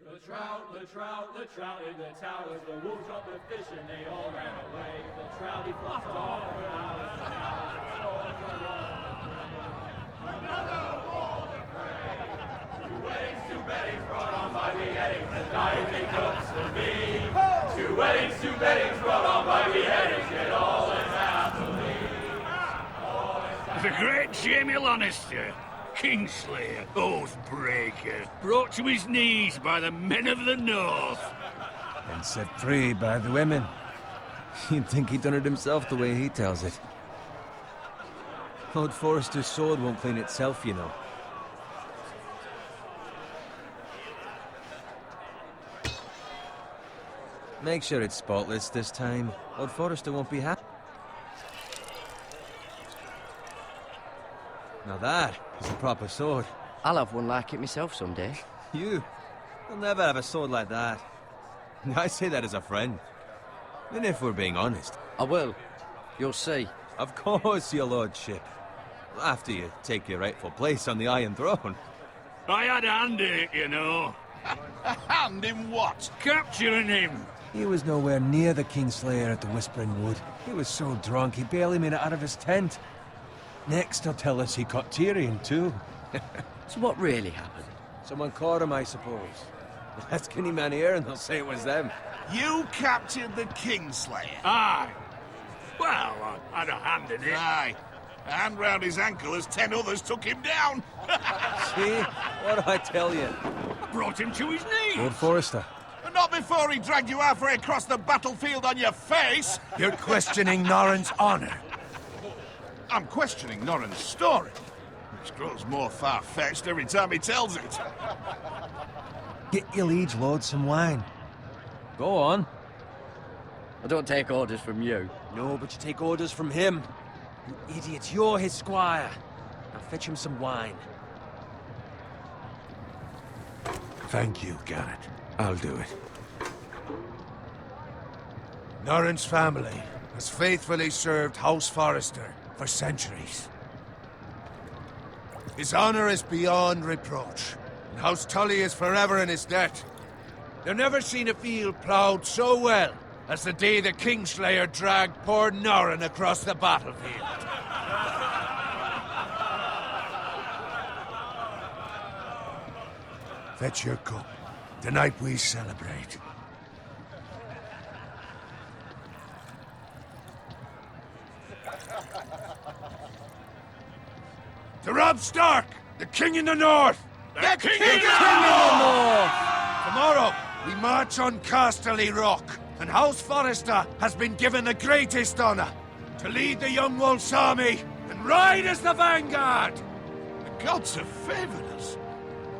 The trout in the towers, the wolves dropped the fish and they all ran away. The trout he flopped off for hours and hours and storms are rolling. Another wall to pray. Two weddings brought on by beheadings, the dying they cooks for me. Two weddings brought on by beheadings, yet all is happily. The great Jamie Lannister, Kingslayer, Oathbreaker, brought to his knees by the men of the North. And set free by the women. You'd think he'd done it himself the way he tells it. Lord Forrester's sword won't clean itself, you know. Make sure it's spotless this time. Lord Forrester won't be happy. Now that is a proper sword. I'll have one like it myself someday. You'll never have a sword like that. I say that as a friend. And if we're being honest. I will. You'll see. Of course, your lordship. After you take your rightful place on the Iron Throne. I had a hand in it, you know. A hand in what? Capturing him. He was nowhere near the Kingslayer at the Whispering Wood. He was so drunk he barely made it out of his tent. Next, he'll tell us he caught Tyrion, too. So what really happened? Someone caught him, I suppose. Ask any man here and they'll say it was them. You captured the Kingslayer? Aye. Well, I had a hand in it. Aye. A hand round his ankle as 10 others took him down. See? What do I tell you? I brought him to his knees. Lord Forrester. But not before he dragged you halfway across the battlefield on your face. You're questioning Norrin's honor. I'm questioning Norrin's story, which grows more far-fetched every time he tells it. Get your liege lord some wine. Go on. I don't take orders from you. No, but you take orders from him. You idiot, you're his squire. Now fetch him some wine. Thank you, Garrett. I'll do it. Norrin's family has faithfully served House Forrester for centuries. His honor is beyond reproach, and House Tully is forever in his debt. They've never seen a field ploughed so well as the day the Kingslayer dragged poor Norrin across the battlefield. Fetch your cup. Tonight we celebrate. To Robb Stark, the King in the North! The King in the North! Tomorrow, we march on Casterly Rock, and House Forrester has been given the greatest honor to lead the Young Wolf's army and ride as the vanguard! The gods have favored us.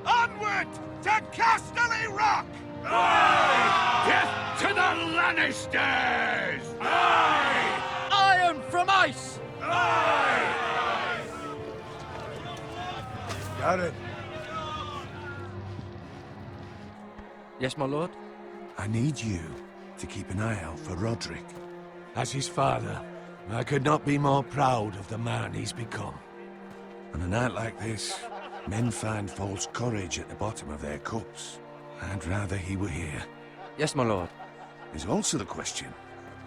Onward to Casterly Rock! Aye! Death to the Lannisters! Aye! Iron from ice! Aye! Garrett, Yes, my lord? I need you to keep an eye out for Roderick. As his father, I could not be more proud of the man he's become. On a night like this, men find false courage at the bottom of their cups. I'd rather he were here. Yes, my lord. There's also the question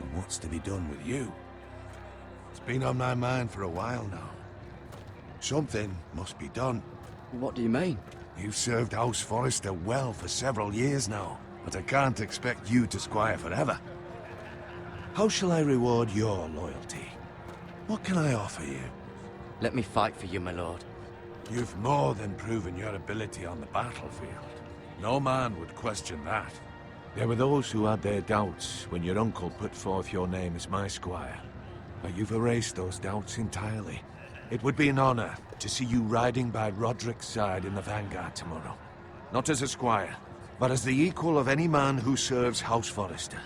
of what's to be done with you. It's been on my mind for a while now. Something must be done. What do you mean? You've served House Forrester well for several years now, but I can't expect you to squire forever. How shall I reward your loyalty? What can I offer you? Let me fight for you, my lord. You've more than proven your ability on the battlefield. No man would question that. There were those who had their doubts when your uncle put forth your name as my squire. But you've erased those doubts entirely. It would be an honor to see you riding by Roderick's side in the vanguard tomorrow. Not as a squire, but as the equal of any man who serves House Forrester.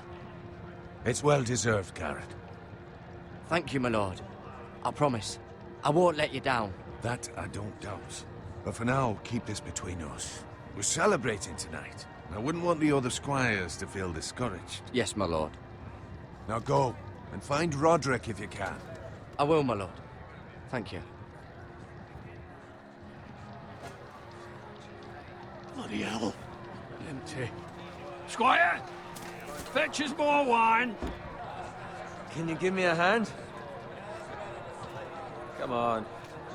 It's well deserved, Garrett. Thank you, my lord. I promise. I won't let you down. That I don't doubt. But for now, keep this between us. We're celebrating tonight. I wouldn't want the other squires to feel discouraged. Yes, my lord. Now go, and find Roderick if you can. I will, my lord. Thank you. Bloody hell. empty. Squire, fetch us more wine. Can you give me a hand? Come on.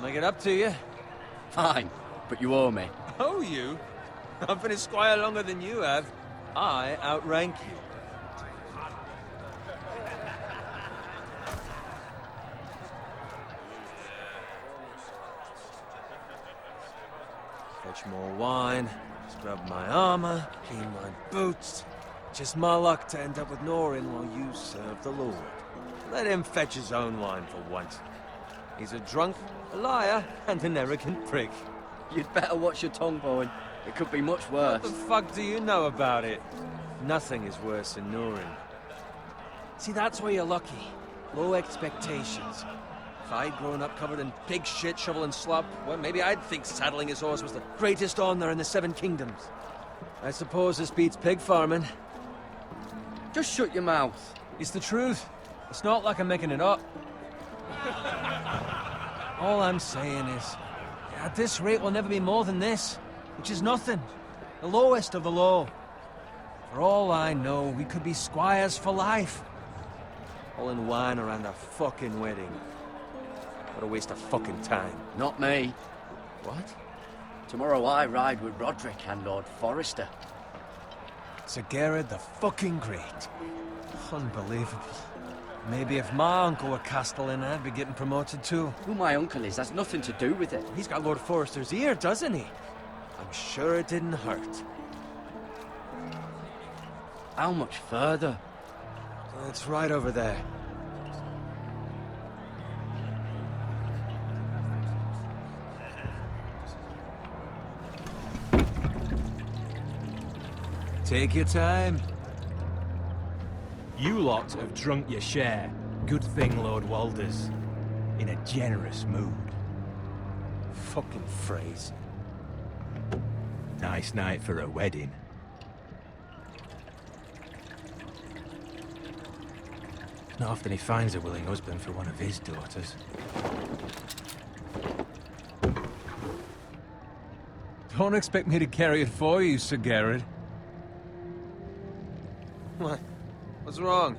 Make it up to you. Fine, but you owe me. Oh, you? I've been a squire longer than you have. I outrank you. Fetch more wine, scrub my armor, clean my boots. Just my luck to end up with Norin while you serve the Lord. Let him fetch his own wine for once. He's a drunk, a liar, and an arrogant prick. You'd better watch your tongue, Bowen. It could be much worse. What the fuck do you know about it? Nothing is worse than Norin. See, that's where you're lucky. Low expectations. If I'd grown up covered in pig shit, shovel and slop, well, maybe I'd think saddling his horse was the greatest honor in the Seven Kingdoms. I suppose this beats pig farming. Just shut your mouth. It's the truth. It's not like I'm making it up. All I'm saying is, at this rate we'll never be more than this, which is nothing. The lowest of the low. For all I know, we could be squires for life. All in wine around a fucking wedding. What a waste of fucking time. Not me. What? Tomorrow I ride with Roderick and Lord Forrester. Sir Garrett the fucking Great. Unbelievable. Maybe if my uncle were Castellan, I'd be getting promoted too. Who my uncle is has nothing to do with it. He's got Lord Forrester's ear, doesn't he? I'm sure it didn't hurt. How much further? It's right over there. Take your time. You lot have drunk your share. Good thing Lord Walder's in a generous mood. Fucking phrase. Nice night for a wedding. Not often he finds a willing husband for one of his daughters. Don't expect me to carry it for you, Sir Garrett. What? What's wrong?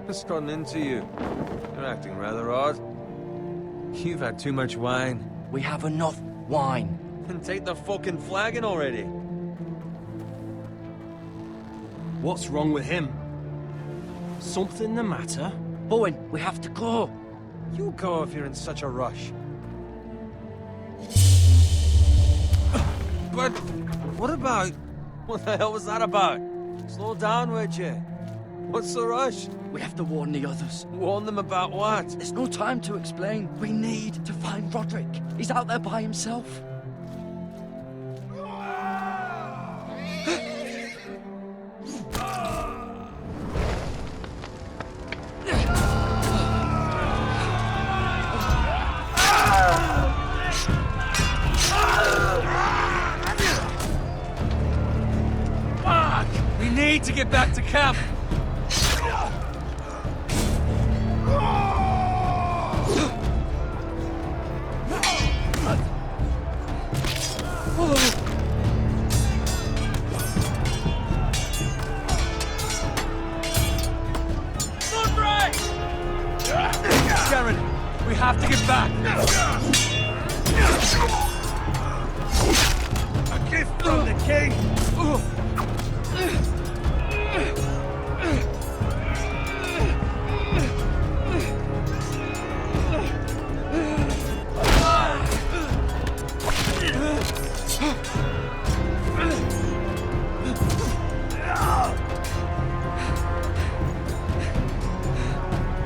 What's gotten into you? You're acting rather odd. You've had too much wine. We have enough wine. Then take the fucking flagon already. What's wrong with him? Something the matter? Bowen, we have to go. You go if you're in such a rush. But what about... What the hell was that about? Slow down, would you? What's the rush? We have to warn the others. Warn them about what? There's no time to explain. We need to find Roderick. He's out there by himself. We need to get back to camp. Sharon, we have to get back. A gift from the king.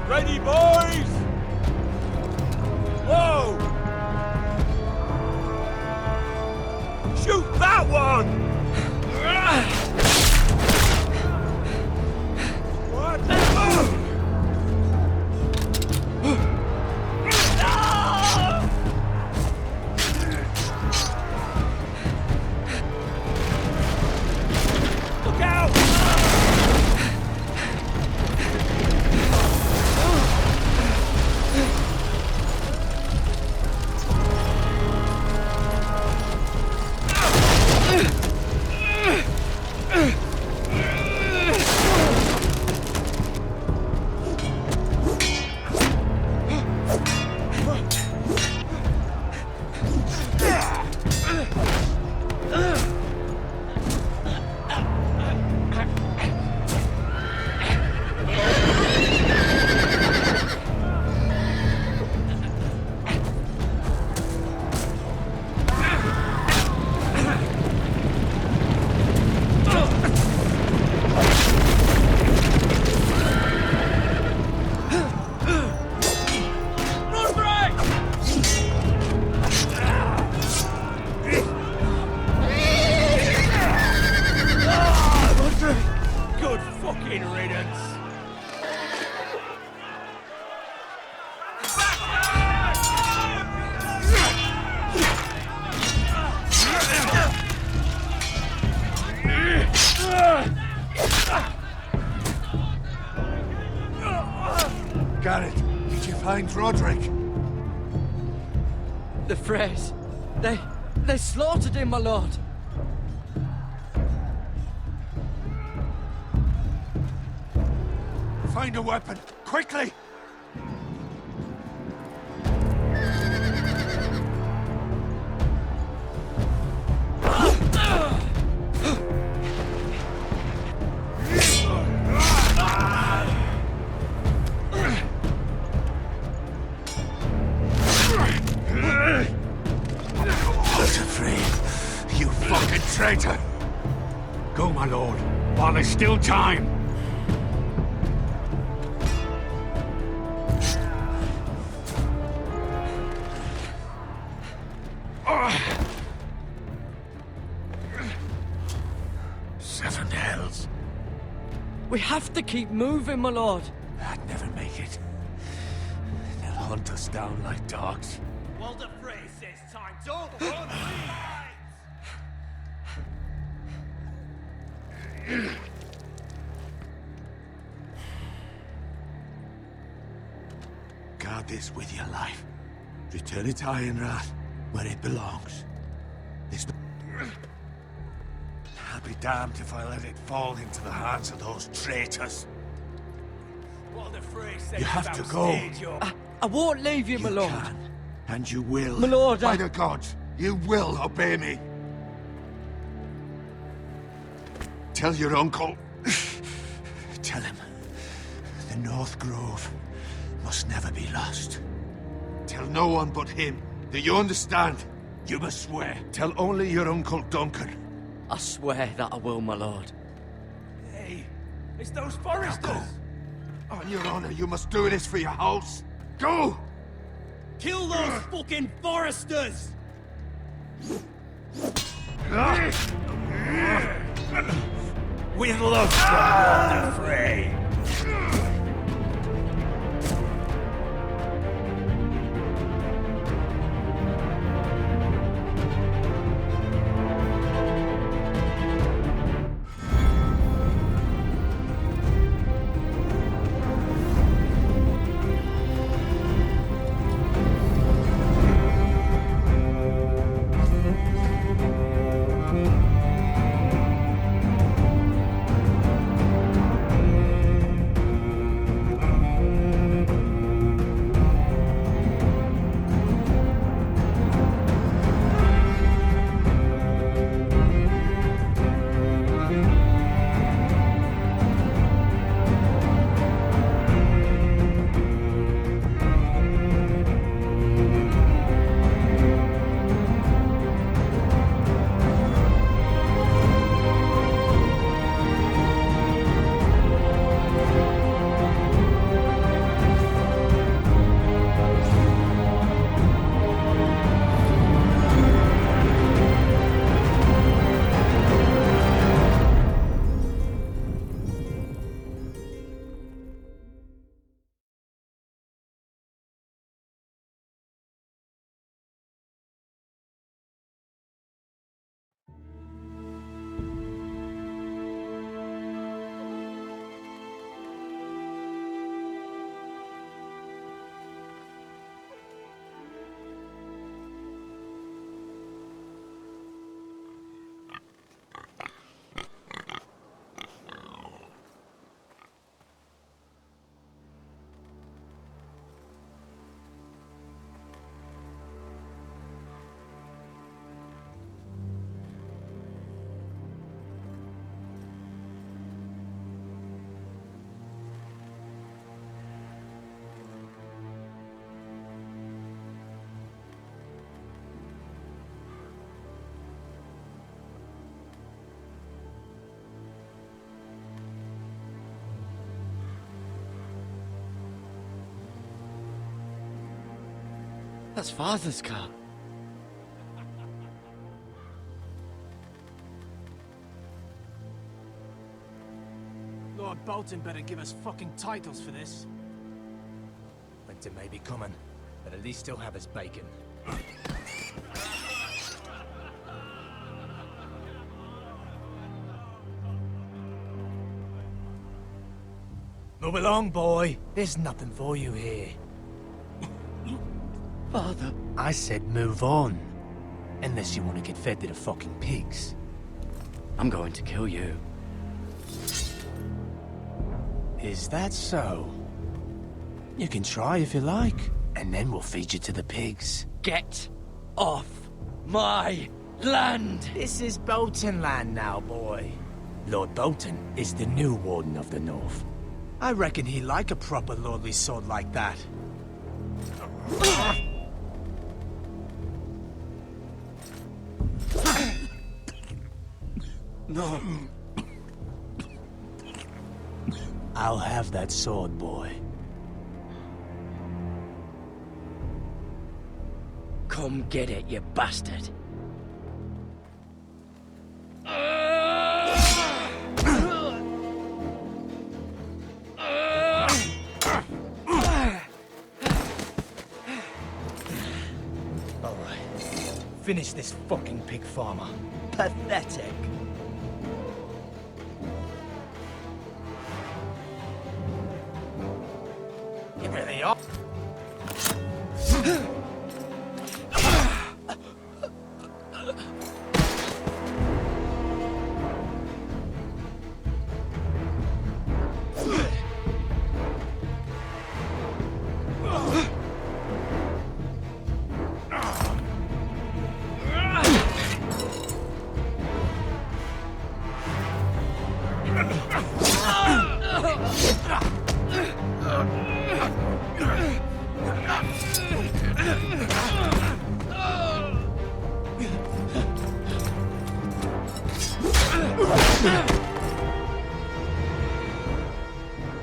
Ready, boys! Whoa! Shoot that one! The Freys. They slaughtered him, my lord. Find a weapon, quickly! You fucking traitor! Go, my lord, while there's still time. Seven hells. We have to keep moving, my lord. I'd never make it. They'll hunt us down like dogs. Walder Frey says time to run. Guard this with your life. Return it to Ironrath, where it belongs. There's no... I'll be damned if I let it fall into the hands of those traitors. Walder Frey says You have to go. I won't leave you, my lord. Can, and you will. My lord, By the gods, you will obey me. Tell your uncle. Tell him. The North Grove must never be lost. Tell no one but him. Do you understand? You must swear. Tell only your Uncle Duncan. I swear that I will, my lord. Hey, it's those foresters. On your honor, you must do this for your house. Go! Kill those fucking foresters! We love the Frey. That's Father's car. Lord Bolton better give us fucking titles for this. Winter may be coming, but at least he'll have his bacon. Move along, boy. There's nothing for you here. Father. I said move on. Unless you want to get fed to the fucking pigs. I'm going to kill you. Is that so? You can try if you like, and then we'll feed you to the pigs. Get off my land! This is Bolton land now, boy. Lord Bolton is the new Warden of the North. I reckon he like a proper lordly sword like that. No. I'll have that sword, boy. Come get it, you bastard. Alright. Finish this fucking pig farmer. Pathetic. You really are.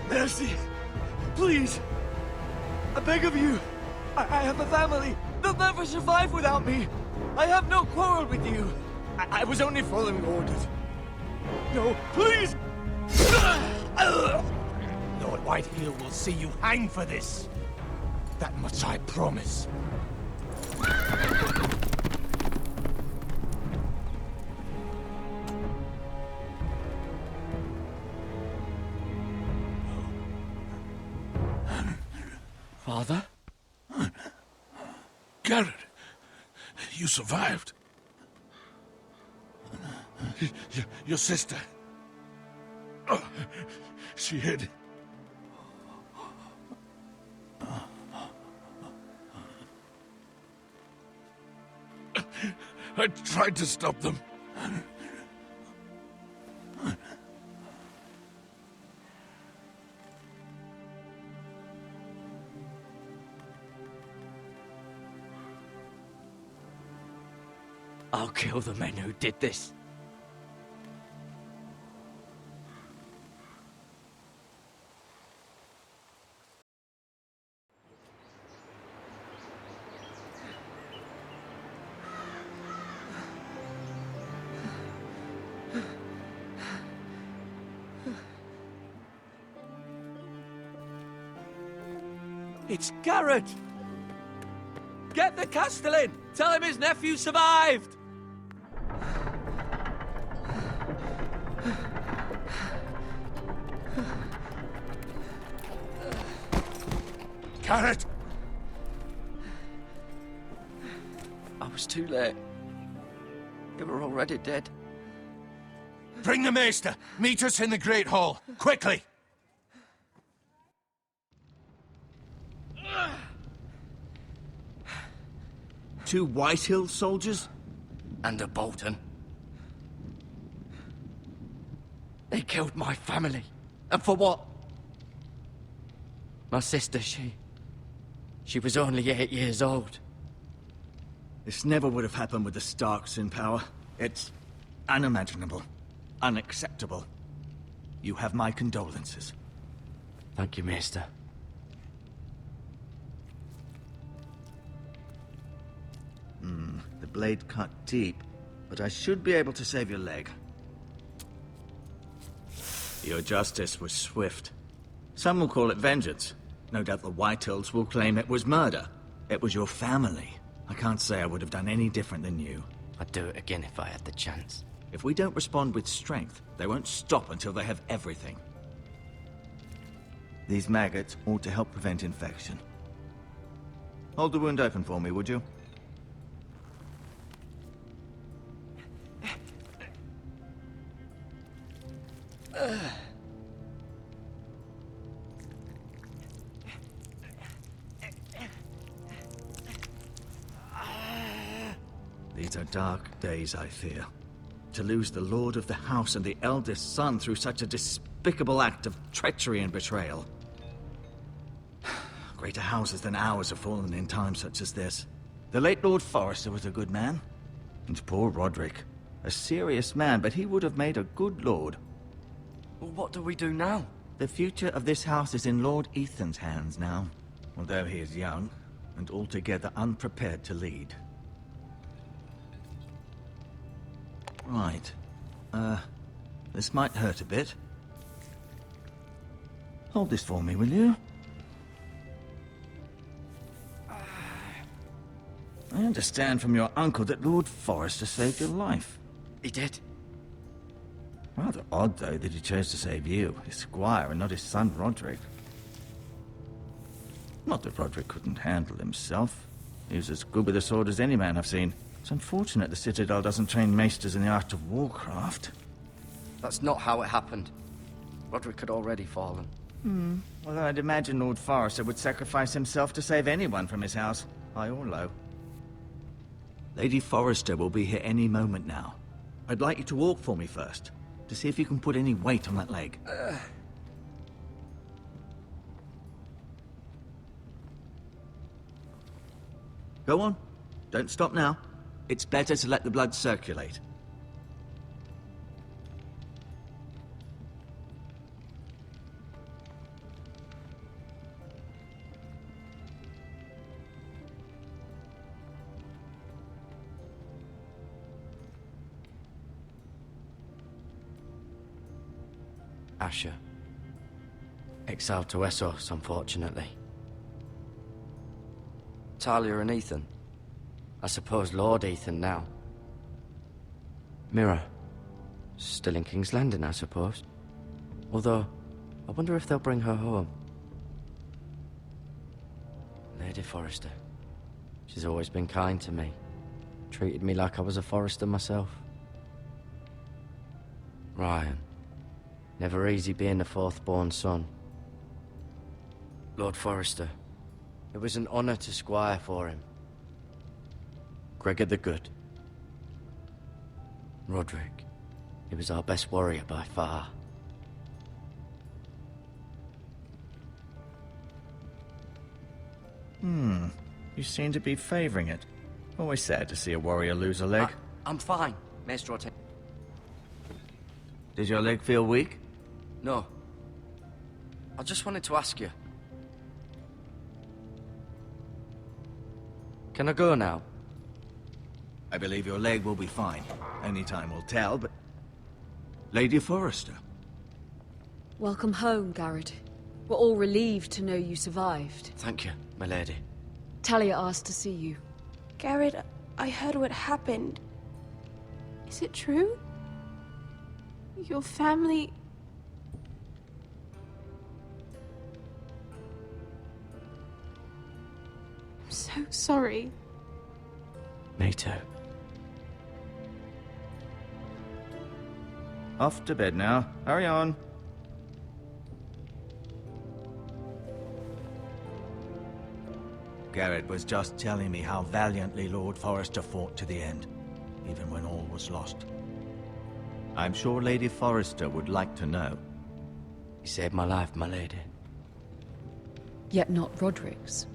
Mercy! Please! I beg of you! I have a family! They'll never survive without me! I have no quarrel with you! I was only following orders. No, please! Lord Whitehill will see you hang for this. That much I promise. Father? Garrett, you survived. Your sister. Oh, she hid. I tried to stop them. I'll kill the men who did this. It's Garrett! Get the Castellan! Tell him his nephew survived! Garrett! I was too late. They were already dead. Bring the Maester! Meet us in the Great Hall! Quickly! Two Whitehill soldiers? And a Bolton. They killed my family. And for what? My sister, she was only 8 years old. This never would have happened with the Starks in power. It's unimaginable. Unacceptable. You have my condolences. Thank you, Maester. The blade cut deep, but I should be able to save your leg. Your justice was swift. Some will call it vengeance. No doubt the Whitehills will claim it was murder. It was your family. I can't say I would have done any different than you. I'd do it again if I had the chance. If we don't respond with strength, they won't stop until they have everything. These maggots ought to help prevent infection. Hold the wound open for me, would you? These are dark days, I fear. To lose the lord of the house and the eldest son through such a despicable act of treachery and betrayal. Greater houses than ours have fallen in times such as this. The late Lord Forrester was a good man. And poor Roderick. A serious man, but he would have made a good lord. Well, what do we do now? The future of this house is in Lord Ethan's hands now. Although he is young, and altogether unprepared to lead. Right. This might hurt a bit. Hold this for me, will you? I understand from your uncle that Lord Forrester saved your life. He did. Rather odd, though, that he chose to save you, his squire, and not his son Roderick. Not that Roderick couldn't handle himself. He was as good with a sword as any man I've seen. It's unfortunate the Citadel doesn't train maesters in the art of warcraft. That's not how it happened. Roderick had already fallen. Well, I'd imagine Lord Forrester would sacrifice himself to save anyone from his house, high or low. Lady Forrester will be here any moment now. I'd like you to walk for me first, to see if you can put any weight on that leg. Go on. Don't stop now. It's better to let the blood circulate. Asher. Exiled to Essos, unfortunately. Talia and Ethan. I suppose Lord Ethan now. Mira. Still in King's Landing, I suppose. Although, I wonder if they'll bring her home. Lady Forrester. She's always been kind to me. Treated me like I was a Forrester myself. Ryan. Never easy being the fourth-born son. Lord Forrester. It was an honor to squire for him. Gregor the Good. Roderick. He was our best warrior by far. You seem to be favoring it. Always sad to see a warrior lose a leg. I'm fine, Maestro. Did your leg feel weak? No. I just wanted to ask you. Can I go now? I believe your leg will be fine. Only time will tell, but... Lady Forrester. Welcome home, Garrett. We're all relieved to know you survived. Thank you, my lady. Talia asked to see you. Garrett, I heard what happened. Is it true? Your family... I'm so sorry. Me too. Off to bed now. Hurry on. Garrett was just telling me how valiantly Lord Forrester fought to the end, even when all was lost. I'm sure Lady Forrester would like to know. You saved my life, my lady. Yet not Roderick's.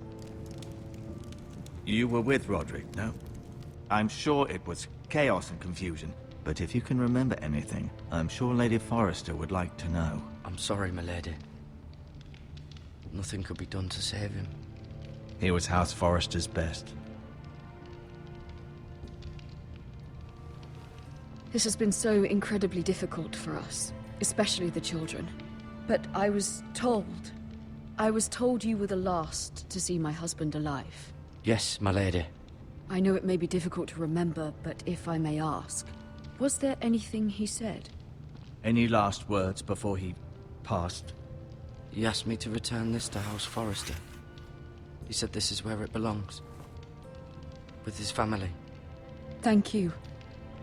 You were with Roderick, no? I'm sure it was chaos and confusion, but if you can remember anything, I'm sure Lady Forrester would like to know. I'm sorry, my lady. Nothing could be done to save him. He was House Forrester's best. This has been so incredibly difficult for us, especially the children. But I was told you were the last to see my husband alive. Yes, my lady. I know it may be difficult to remember, but if I may ask, was there anything he said? Any last words before he passed? He asked me to return this to House Forrester. He said this is where it belongs. With his family. Thank you,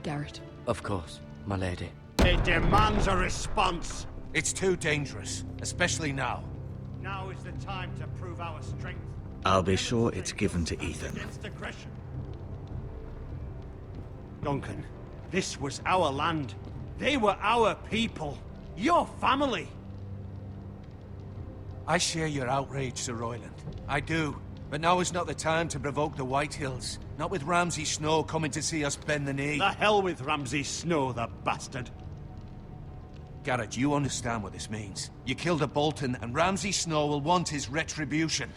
Garrett. Of course, my lady. It demands a response. It's too dangerous, especially now. Now is the time to prove our strength. I'll be sure it's given to Ethan. Against aggression. Duncan, this was our land. They were our people. Your family. I share your outrage, Sir Royland. I do. But now is not the time to provoke the Whitehills. Not with Ramsay Snow coming to see us bend the knee. The hell with Ramsay Snow, the bastard. Garrett, you understand what this means. You killed a Bolton, and Ramsay Snow will want his retribution.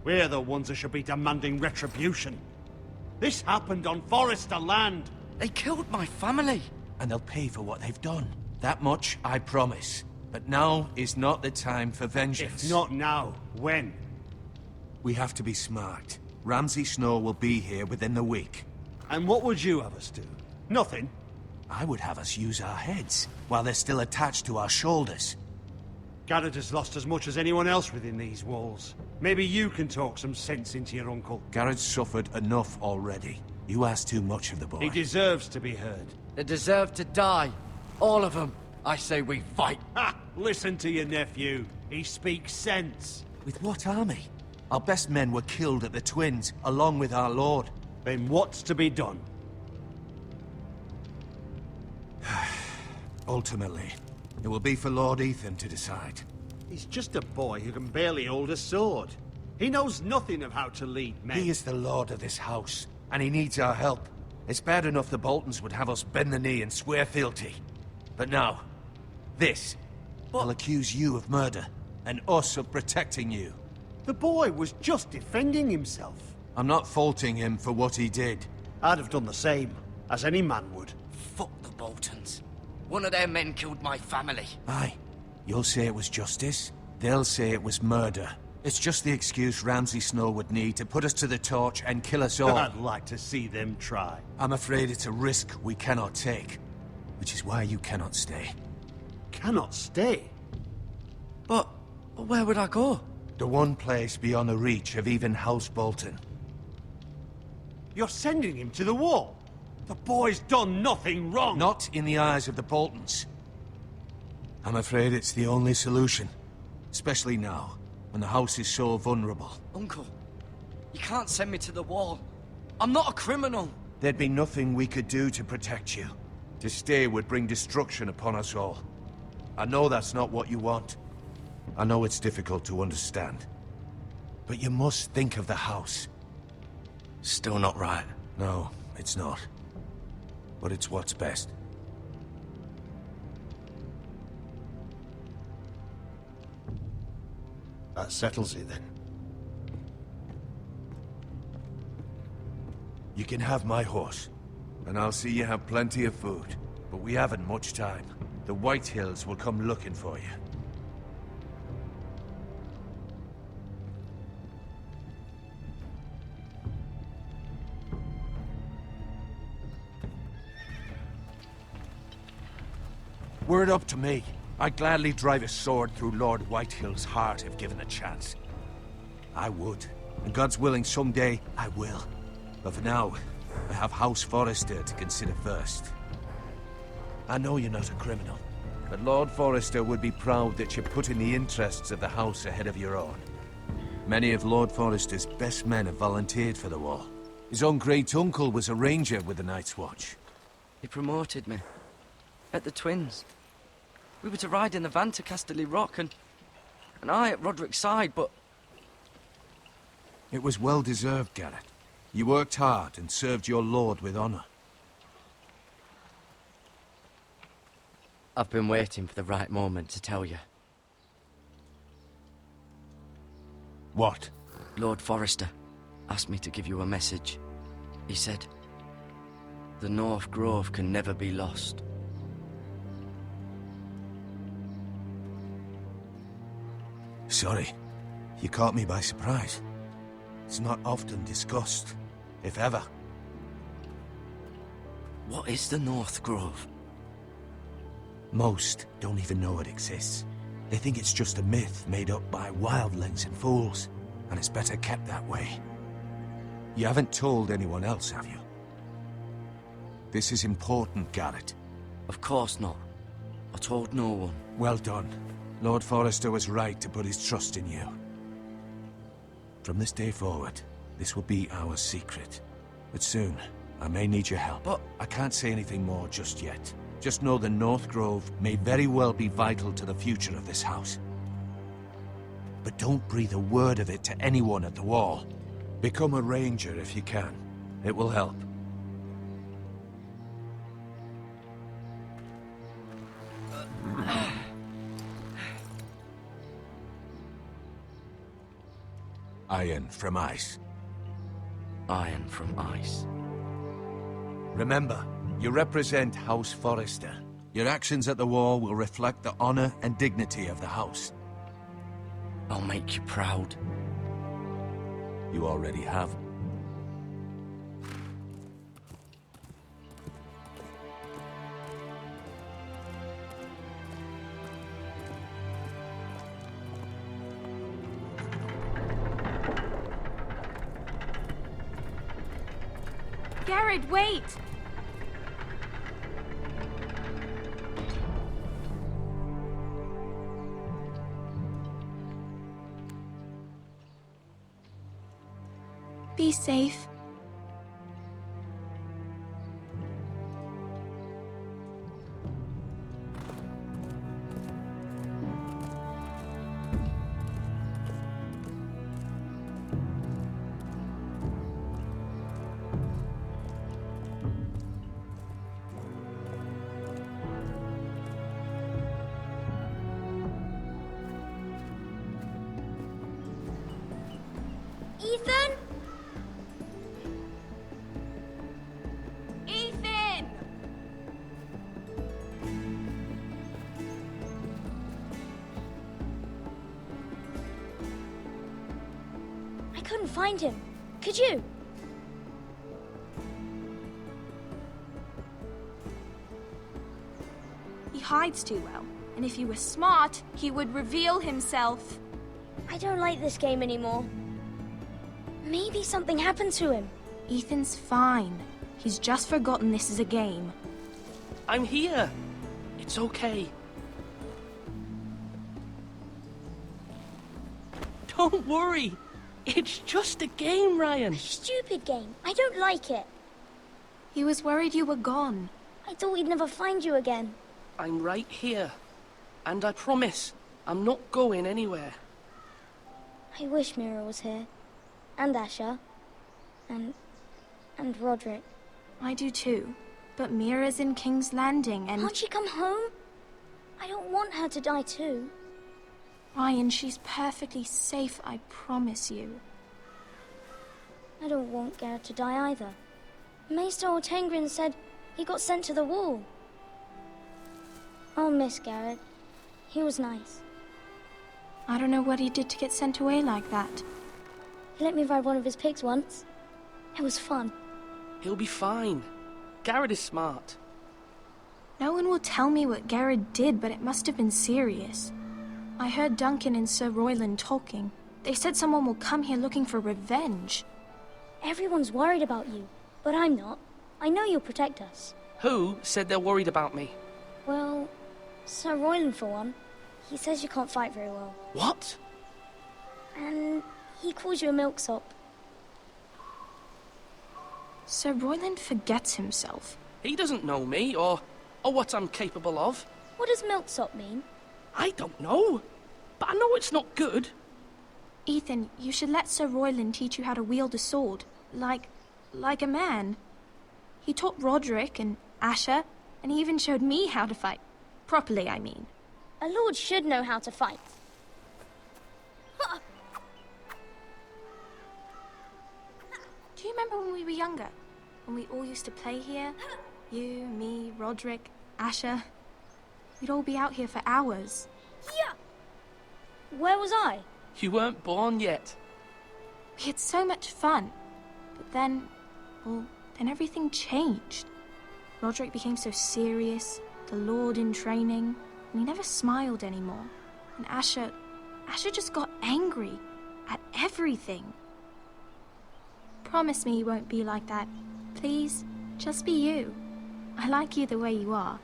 We're the ones that should be demanding retribution. This happened on Forrester land. They killed my family. And they'll pay for what they've done. That much, I promise. But now is not the time for vengeance. If not now, when? We have to be smart. Ramsay Snow will be here within the week. And what would you have us do? Nothing? I would have us use our heads, while they're still attached to our shoulders. Garrett has lost as much as anyone else within these walls. Maybe you can talk some sense into your uncle. Garrett's suffered enough already. You ask too much of the boy. He deserves to be heard. They deserve to die. All of them. I say we fight. Ha! Listen to your nephew. He speaks sense. With what army? Our best men were killed at the Twins, along with our lord. Then what's to be done? Ultimately, it will be for Lord Ethan to decide. He's just a boy who can barely hold a sword. He knows nothing of how to lead men. He is the lord of this house, and he needs our help. It's bad enough the Boltons would have us bend the knee and swear fealty. But now, this. I'll accuse you of murder, and us of protecting you. The boy was just defending himself. I'm not faulting him for what he did. I'd have done the same, as any man would. Fuck the Boltons. One of their men killed my family. Aye. You'll say it was justice. They'll say it was murder. It's just the excuse Ramsay Snow would need to put us to the torch and kill us all. I'd like to see them try. I'm afraid it's a risk we cannot take. Which is why you cannot stay. Cannot stay? But where would I go? The one place beyond the reach of even House Bolton. You're sending him to the wall? The boy's done nothing wrong! Not in the eyes of the Boltons. I'm afraid it's the only solution. Especially now, when the house is so vulnerable. Uncle, you can't send me to the wall. I'm not a criminal. There'd be nothing we could do to protect you. To stay would bring destruction upon us all. I know that's not what you want. I know it's difficult to understand. But you must think of the house. Still not right. No, it's not. But it's what's best. That settles it, then. You can have my horse. And I'll see you have plenty of food. But we haven't much time. The Whitehills will come looking for you. Were it up to me, I'd gladly drive a sword through Lord Whitehill's heart if given a chance. I would. And God's willing, someday I will. But for now, I have House Forrester to consider first. I know you're not a criminal, but Lord Forrester would be proud that you're putting the interests of the house ahead of your own. Many of Lord Forrester's best men have volunteered for the wall. His own great-uncle was a ranger with the Night's Watch. He promoted me. At the Twins. We were to ride in the van to Casterly Rock, and I at Roderick's side, but... It was well-deserved, Garrett. You worked hard and served your lord with honor. I've been waiting for the right moment to tell you. What? Lord Forrester asked me to give you a message. He said, the North Grove can never be lost. Sorry. You caught me by surprise. It's not often discussed, if ever. What is the North Grove? Most don't even know it exists. They think it's just a myth made up by wildlings and fools, and it's better kept that way. You haven't told anyone else, have you? This is important, Garrett. Of course not. I told no one. Well done. Lord Forrester was right to put his trust in you. From this day forward, this will be our secret. But soon, I may need your help. But I can't say anything more just yet. Just know the North Grove may very well be vital to the future of this house. But don't breathe a word of it to anyone at the Wall. Become a ranger if you can. It will help. Iron from ice. Iron from ice. Remember, you represent House Forrester. Your actions at the Wall will reflect the honor and dignity of the house. I'll make you proud. You already have. Garrett, wait! Be safe. Ethan? I couldn't find him. Could you? He hides too well, and if he were smart, he would reveal himself. I don't like this game anymore. Maybe something happened to him. Ethan's fine. He's just forgotten this is a game. I'm here. It's okay. Don't worry. It's just a game, Ryan. Stupid game. I don't like it. He was worried you were gone. I thought we'd never find you again. I'm right here. And I promise, I'm not going anywhere. I wish Mira was here. And Asher. And Roderick. I do too. But Mira's in King's Landing and... Can't she come home? I don't want her to die too. Ryan, she's perfectly safe, I promise you. I don't want Garrett to die either. Maester Ortengrin said he got sent to the Wall. I'll miss Garrett. He was nice. I don't know what he did to get sent away like that. He let me ride one of his pigs once. It was fun. He'll be fine. Garrett is smart. No one will tell me what Garrett did, but it must have been serious. I heard Duncan and Sir Royland talking. They said someone will come here looking for revenge. Everyone's worried about you, but I'm not. I know you'll protect us. Who said they're worried about me? Well, Sir Royland for one. He says you can't fight very well. What? And he calls you a milksop. Sir Royland forgets himself. He doesn't know me, or what I'm capable of. What does milksop mean? I don't know, but I know it's not good. Ethan, you should let Sir Royland teach you how to wield a sword, like a man. He taught Roderick and Asher, and he even showed me how to fight. Properly, I mean. A lord should know how to fight. Do you remember when we were younger? When we all used to play here? You, me, Roderick, Asher. We'd all be out here for hours. Yeah! Where was I? You weren't born yet. We had so much fun. But then, well, then everything changed. Roderick became so serious, the Lord in training, and he never smiled anymore. And Asher just got angry at everything. Promise me you won't be like that. Please, just be you. I like you the way you are.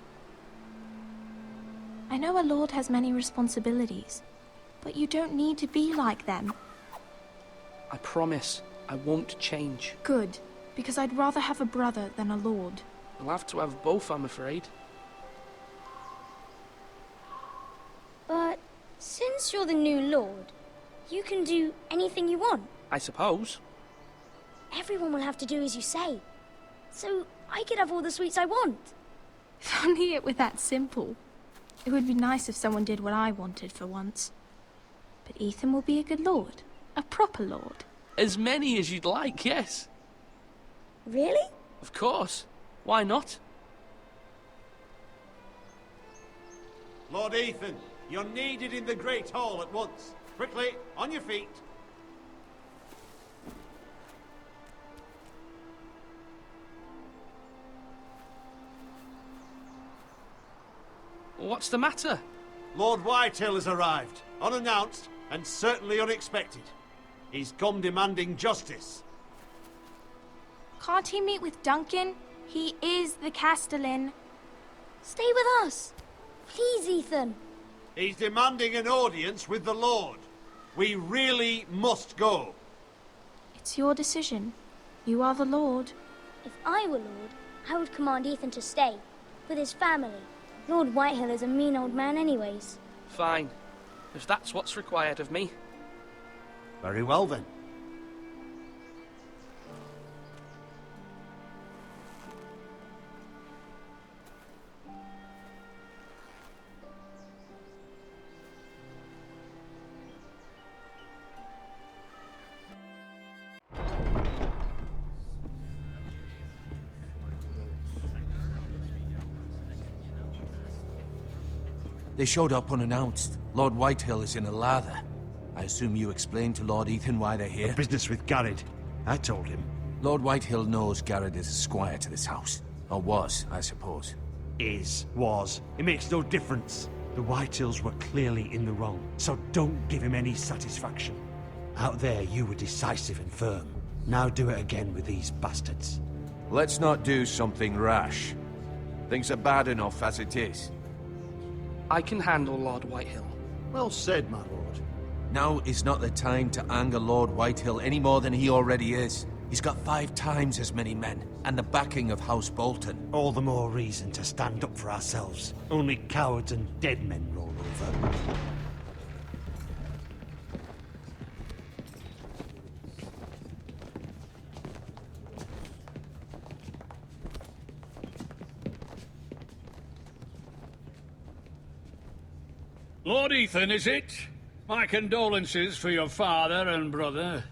I know a lord has many responsibilities, but you don't need to be like them. I promise I won't change. Good, because I'd rather have a brother than a lord. You'll have to have both, I'm afraid. But since you're the new lord, you can do anything you want. I suppose. Everyone will have to do as you say. So I could have all the sweets I want. If only it were that simple. It would be nice if someone did what I wanted for once. But Ethan will be a good lord. A proper lord. As many as you'd like, yes. Really? Of course. Why not? Lord Ethan, you're needed in the Great Hall at once. Quickly, on your feet. What's the matter? Lord Whitehill has arrived, unannounced and certainly unexpected. He's come demanding justice. Can't he meet with Duncan? He is the Castellan. Stay with us. Please, Ethan. He's demanding an audience with the Lord. We really must go. It's your decision. You are the Lord. If I were Lord, I would command Ethan to stay, with his family. Lord Whitehill is a mean old man anyways. Fine. If that's what's required of me. Very well then. They showed up unannounced. Lord Whitehill is in a lather. I assume you explained to Lord Ethan why they're here? The business with Garrett. I told him. Lord Whitehill knows Garrett is a squire to this house. Or was, I suppose. Was. It makes no difference. The Whitehills were clearly in the wrong, so don't give him any satisfaction. Out there, you were decisive and firm. Now do it again with these bastards. Let's not do something rash. Things are bad enough as it is. I can handle Lord Whitehill. Well said, my lord. Now is not the time to anger Lord Whitehill any more than he already is. He's got 5 times as many men, and the backing of House Bolton. All the more reason to stand up for ourselves. Only cowards and dead men roll over. Lord Ethan, is it? My condolences for your father and brother.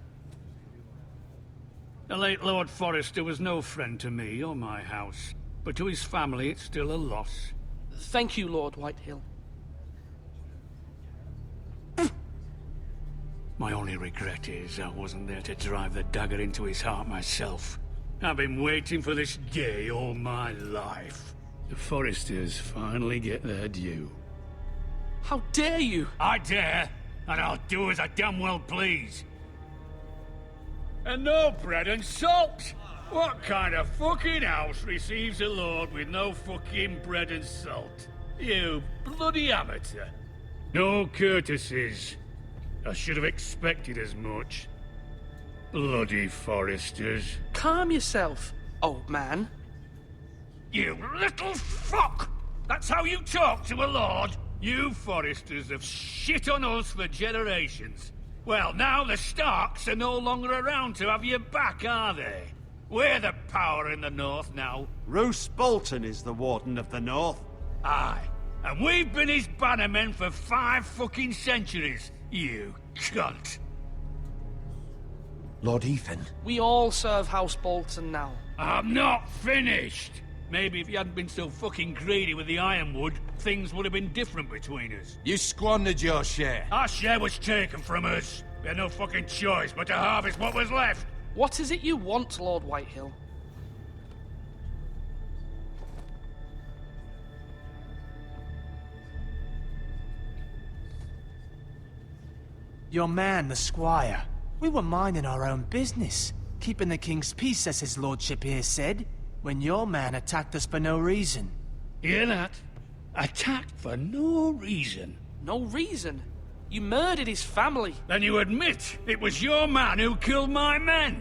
The late Lord Forrester was no friend to me or my house, but to his family it's still a loss. Thank you, Lord Whitehill. My only regret is I wasn't there to drive the dagger into his heart myself. I've been waiting for this day all my life. The Forresters finally get their due. How dare you? I dare, and I'll do as I damn well please. And no bread and salt! What kind of fucking house receives a lord with no fucking bread and salt? You bloody amateur. No courtesies. I should have expected as much. Bloody Forresters. Calm yourself, old man. You little fuck! That's how you talk to a lord? You Forresters have shit on us for generations. Well, now the Starks are no longer around to have your back, are they? We're the power in the north now. Roose Bolton is the Warden of the North. Aye. And we've been his bannermen for 5 fucking centuries, you cunt. Lord Ethan. We all serve House Bolton now. I'm not finished! Maybe if you hadn't been so fucking greedy with the ironwood, things would have been different between us. You squandered your share. Our share was taken from us. We had no fucking choice but to harvest what was left. What is it you want, Lord Whitehill? Your man, the squire. We were minding our own business, keeping the king's peace, as his lordship here said, when your man attacked us for no reason. Hear that? Attacked for no reason. No reason? You murdered his family. Then you admit it was your man who killed my men?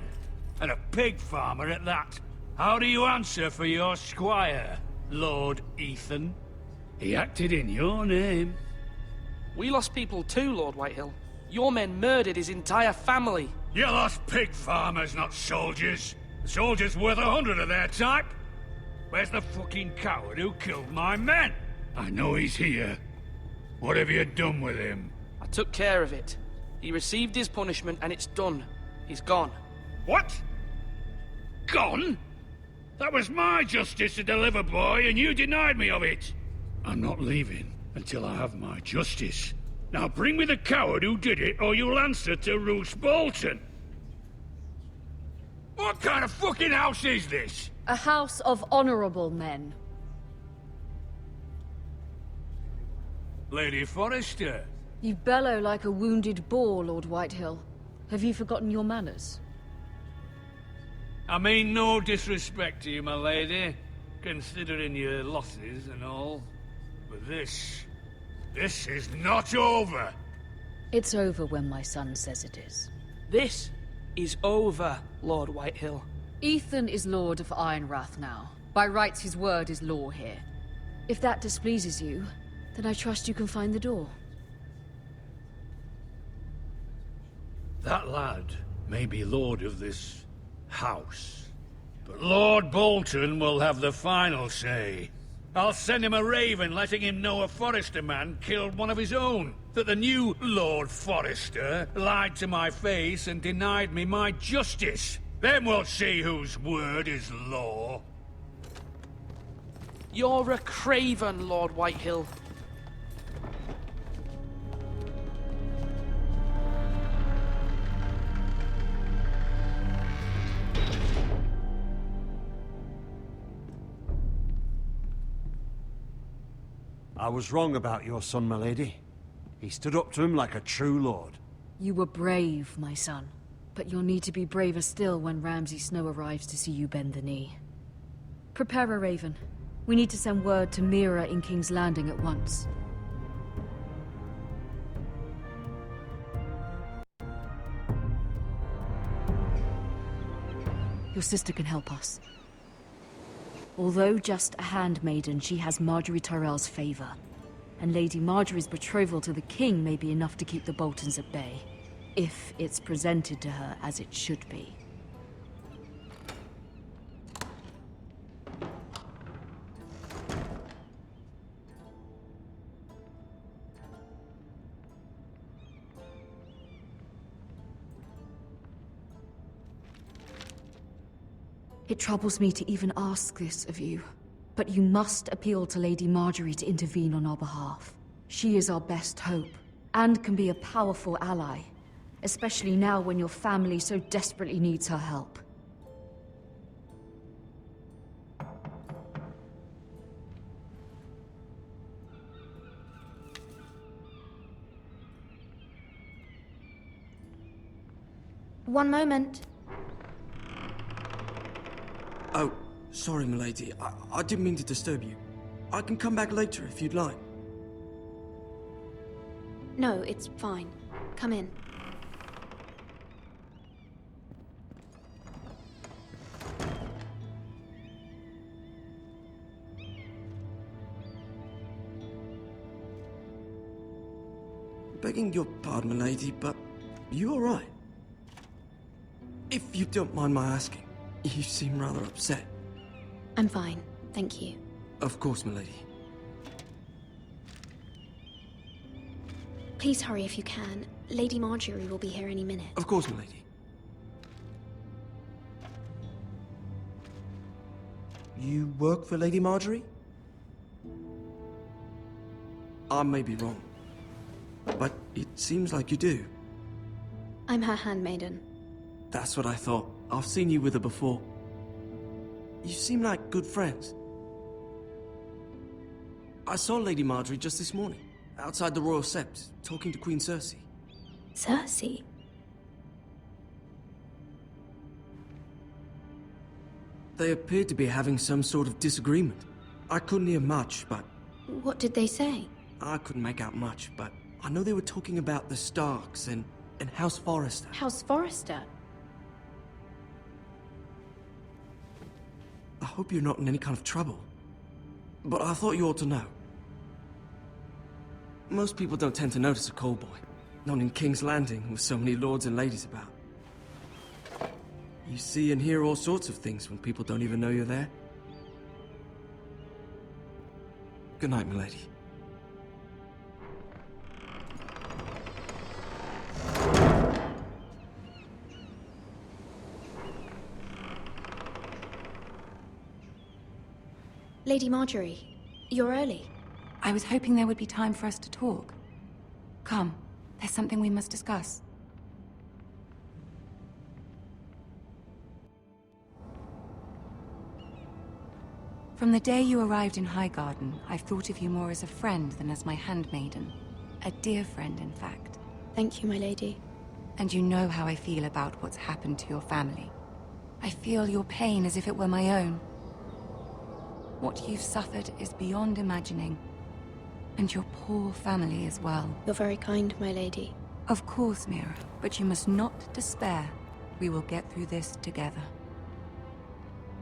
And a pig farmer at that. How do you answer for your squire, Lord Ethan? He acted in your name. We lost people too, Lord Whitehill. Your men murdered his entire family. You lost pig farmers, not soldiers. The soldiers worth 100 of their type. Where's the fucking coward who killed my men? I know he's here. What have you done with him? I took care of it. He received his punishment and it's done. He's gone. What? Gone? That was my justice to deliver, boy, and you denied me of it. I'm not leaving until I have my justice. Now bring me the coward who did it, or you'll answer to Roose Bolton. What kind of fucking house is this? A house of honorable men. Lady Forrester. You bellow like a wounded boar, Lord Whitehill. Have you forgotten your manners? I mean no disrespect to you, my lady, considering your losses and all. But this is not over. It's over when my son says it is. This is over, Lord Whitehill. Ethan is Lord of Ironrath now. By rights, his word is law here. If that displeases you, then I trust you can find the door. That lad may be lord of this house, but Lord Bolton will have the final say. I'll send him a raven letting him know a Forrester man killed one of his own. That the new Lord Forrester lied to my face and denied me my justice. Then we'll see whose word is law. You're a craven, Lord Whitehill. I was wrong about your son, my lady. He stood up to him like a true lord. You were brave, my son. But you'll need to be braver still when Ramsay Snow arrives to see you bend the knee. Prepare a raven. We need to send word to Mira in King's Landing at once. Your sister can help us. Although just a handmaiden, she has Marjorie Tyrell's favor. And Lady Marjorie's betrothal to the king may be enough to keep the Boltons at bay. If it's presented to her as it should be. It troubles me to even ask this of you, but you must appeal to Lady Marjorie to intervene on our behalf. She is our best hope, and can be a powerful ally, especially now when your family so desperately needs her help. One moment. Oh, sorry, milady. I didn't mean to disturb you. I can come back later if you'd like. No, it's fine. Come in. Begging your pardon, milady, but you all right? If you don't mind my asking, you seem rather upset. I'm fine, thank you. Of course, milady. Please hurry if you can. Lady Marjorie will be here any minute. Of course, milady. You work for Lady Marjorie? I may be wrong, but it seems like you do. I'm her handmaiden. That's what I thought. I've seen you with her before. You seem like good friends. I saw Lady Marjorie just this morning, outside the Royal Sept, talking to Queen Cersei. Cersei? They appeared to be having some sort of disagreement. I couldn't hear much, but... What did they say? I couldn't make out much, but I know they were talking about the Starks and House Forrester. House Forrester? I hope you're not in any kind of trouble. But I thought you ought to know. Most people don't tend to notice a callboy. Not in King's Landing, with so many lords and ladies about. You see and hear all sorts of things when people don't even know you're there. Good night, milady. Lady Marjorie, you're early. I was hoping there would be time for us to talk. Come, there's something we must discuss. From the day you arrived in Highgarden, I've thought of you more as a friend than as my handmaiden. A dear friend, in fact. Thank you, my lady. And you know how I feel about what's happened to your family. I feel your pain as if it were my own. What you've suffered is beyond imagining. And your poor family as well. You're very kind, my lady. Of course, Mira, but you must not despair. We will get through this together.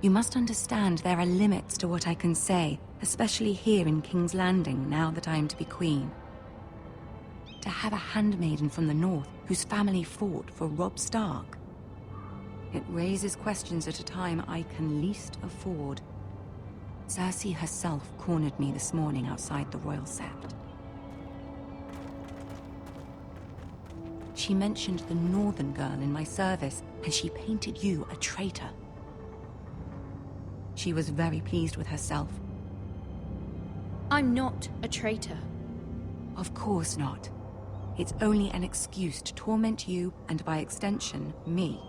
You must understand there are limits to what I can say, especially here in King's Landing, now that I am to be queen. To have a handmaiden from the north whose family fought for Robb Stark. It raises questions at a time I can least afford. Cersei herself cornered me this morning outside the Royal Sept. She mentioned the northern girl in my service, and she painted you a traitor. She was very pleased with herself. I'm not a traitor. Of course not. It's only an excuse to torment you, and by extension, me.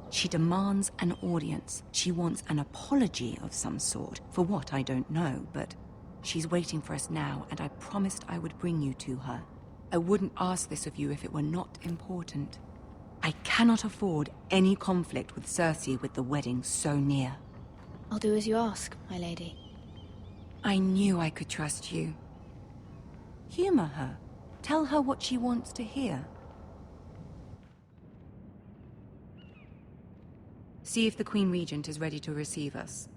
She demands an audience. She wants an apology of some sort, for what I don't know, but she's waiting for us now, and I promised I would bring you to her. I wouldn't ask this of you if it were not important. I cannot afford any conflict with Cersei with the wedding so near. I'll do as you ask, my lady. I knew I could trust you. Humor her. Tell her what she wants to hear. See if the Queen Regent is ready to receive us.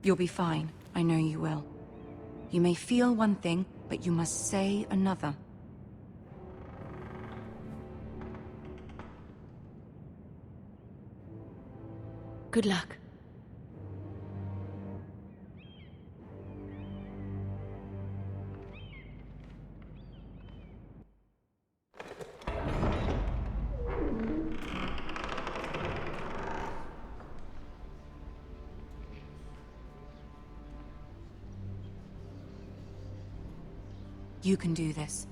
You'll be fine. I know you will. You may feel one thing, but you must say another. Good luck. You can do this.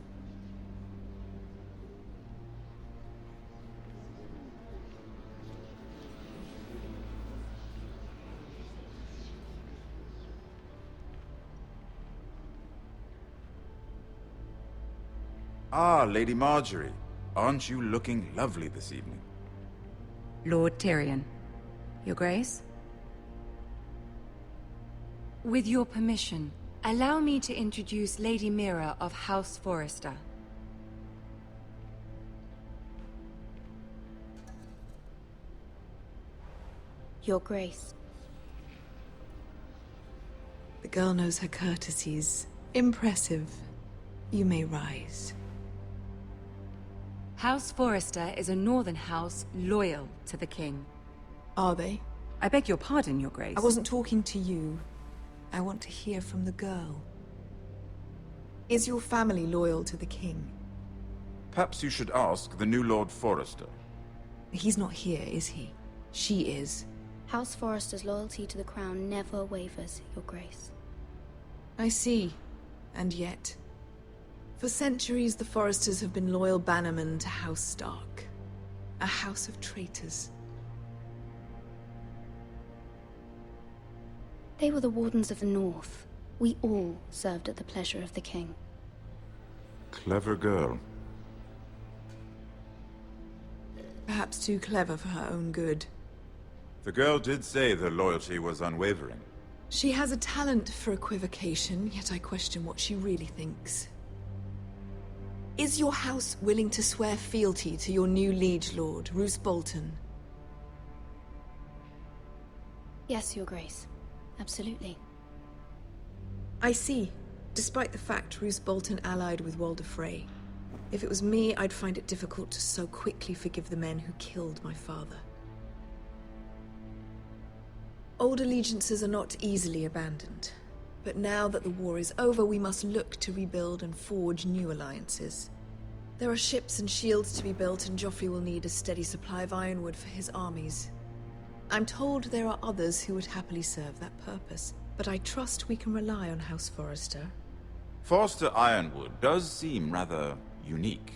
Ah, Lady Marjorie. Aren't you looking lovely this evening? Lord Tyrion. Your Grace? With your permission, allow me to introduce Lady Mira of House Forrester. Your Grace. The girl knows her courtesies. Impressive. You may rise. House Forrester is a northern house loyal to the king. Are they? I beg your pardon, Your Grace. I wasn't talking to you. I want to hear from the girl. Is your family loyal to the king? Perhaps you should ask the new Lord Forrester. He's not here, is he? She is. House Forrester's loyalty to the crown never wavers, Your Grace. I see. And yet... For centuries, the Foresters have been loyal bannermen to House Stark. A house of traitors. They were the Wardens of the North. We all served at the pleasure of the king. Clever girl. Perhaps too clever for her own good. The girl did say their loyalty was unwavering. She has a talent for equivocation, yet I question what she really thinks. Is your house willing to swear fealty to your new liege lord, Roose Bolton? Yes, Your Grace. Absolutely. I see. Despite the fact Roose Bolton allied with Walder Frey. If it was me, I'd find it difficult to so quickly forgive the men who killed my father. Old allegiances are not easily abandoned. But now that the war is over, we must look to rebuild and forge new alliances. There are ships and shields to be built, and Joffrey will need a steady supply of ironwood for his armies. I'm told there are others who would happily serve that purpose, but I trust we can rely on House Forrester. Forster Ironwood does seem rather unique.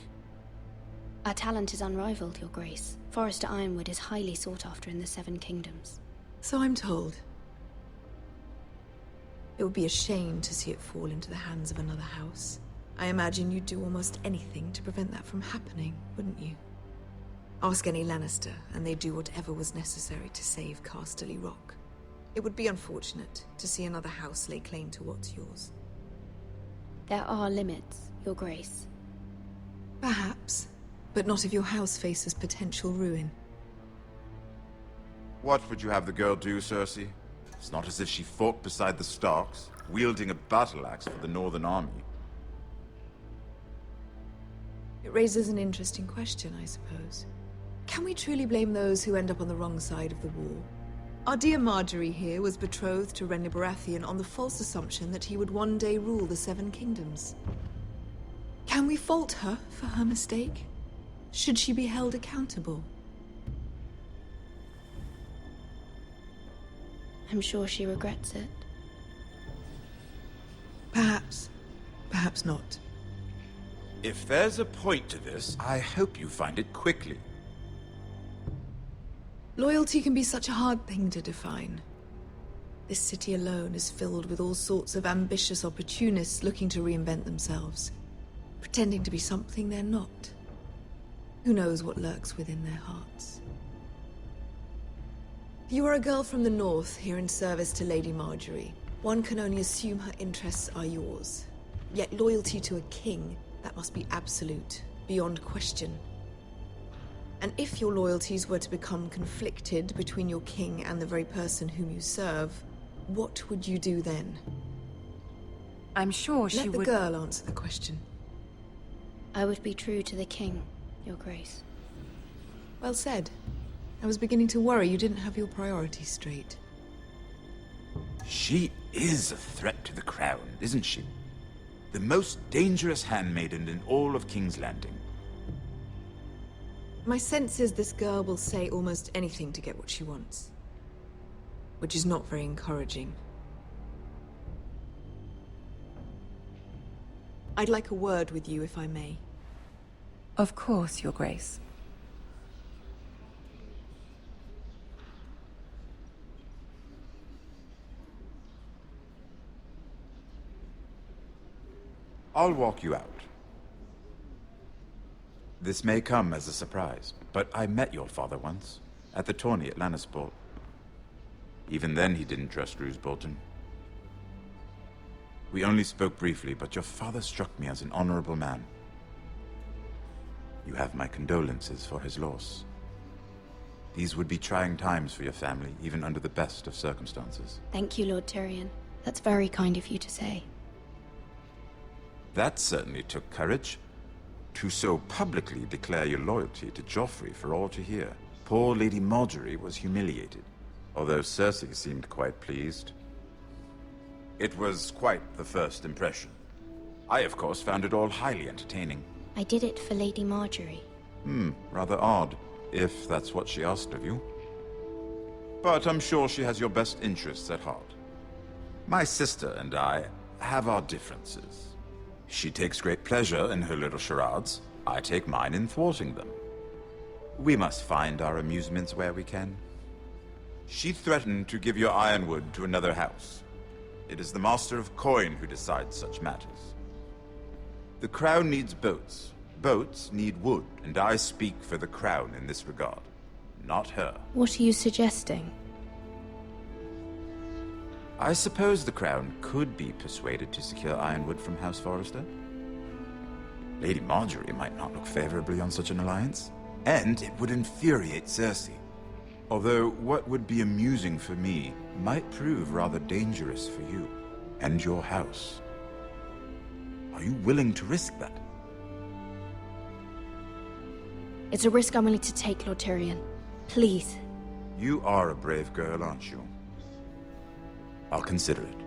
Our talent is unrivaled, Your Grace. Forrester Ironwood is highly sought after in the Seven Kingdoms. So I'm told. It would be a shame to see it fall into the hands of another house. I imagine you'd do almost anything to prevent that from happening, wouldn't you? Ask any Lannister, and they'd do whatever was necessary to save Casterly Rock. It would be unfortunate to see another house lay claim to what's yours. There are limits, Your Grace. Perhaps, but not if your house faces potential ruin. What would you have the girl do, Cersei? It's not as if she fought beside the Starks, wielding a battle axe for the Northern Army. It raises an interesting question, I suppose. Can we truly blame those who end up on the wrong side of the war? Our dear Marjorie here was betrothed to Renly Baratheon on the false assumption that he would one day rule the Seven Kingdoms. Can we fault her for her mistake? Should she be held accountable? I'm sure she regrets it. Perhaps. Perhaps not. If there's a point to this, I hope you find it quickly. Loyalty can be such a hard thing to define. This city alone is filled with all sorts of ambitious opportunists looking to reinvent themselves, pretending to be something they're not. Who knows what lurks within their hearts? You are a girl from the north, here in service to Lady Marjorie. One can only assume her interests are yours. Yet loyalty to a king, that must be absolute, beyond question. And if your loyalties were to become conflicted between your king and the very person whom you serve, what would you do then? I'm sure she would... Let the girl answer the question. I would be true to the king, Your Grace. Well said. I was beginning to worry you didn't have your priorities straight. She is a threat to the crown, isn't she? The most dangerous handmaiden in all of King's Landing. My sense is this girl will say almost anything to get what she wants. Which is not very encouraging. I'd like a word with you, if I may. Of course, Your Grace. I'll walk you out. This may come as a surprise, but I met your father once, at the tourney at Lannisport. Even then he didn't trust Roose Bolton. We only spoke briefly, but your father struck me as an honorable man. You have my condolences for his loss. These would be trying times for your family, even under the best of circumstances. Thank you, Lord Tyrion. That's very kind of you to say. That certainly took courage. To so publicly declare your loyalty to Joffrey for all to hear. Poor Lady Marjorie was humiliated, although Cersei seemed quite pleased. It was quite the first impression. I, of course, found it all highly entertaining. I did it for Lady Marjorie. Rather odd, if that's what she asked of you. But I'm sure she has your best interests at heart. My sister and I have our differences. She takes great pleasure in her little charades. I take mine in thwarting them. We must find our amusements where we can. She threatened to give your ironwood to another house. It is the Master of Coin who decides such matters. The Crown needs boats. Boats need wood, and I speak for the Crown in this regard, not her. What are you suggesting? I suppose the Crown could be persuaded to secure ironwood from House Forrester. Lady Marjorie might not look favorably on such an alliance, and it would infuriate Cersei. Although what would be amusing for me might prove rather dangerous for you and your house. Are you willing to risk that? It's a risk I'm willing to take, Lord Tyrion. Please. You are a brave girl, aren't you? I'll consider it.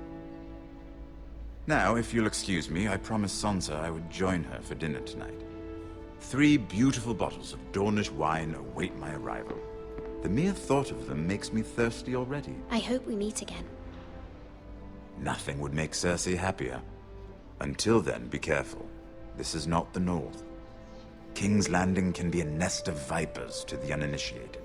Now, if you'll excuse me, I promised Sansa I would join her for dinner tonight. 3 beautiful bottles of Dornish wine await my arrival. The mere thought of them makes me thirsty already. I hope we meet again. Nothing would make Cersei happier. Until then, be careful. This is not the North. King's Landing can be a nest of vipers to the uninitiated.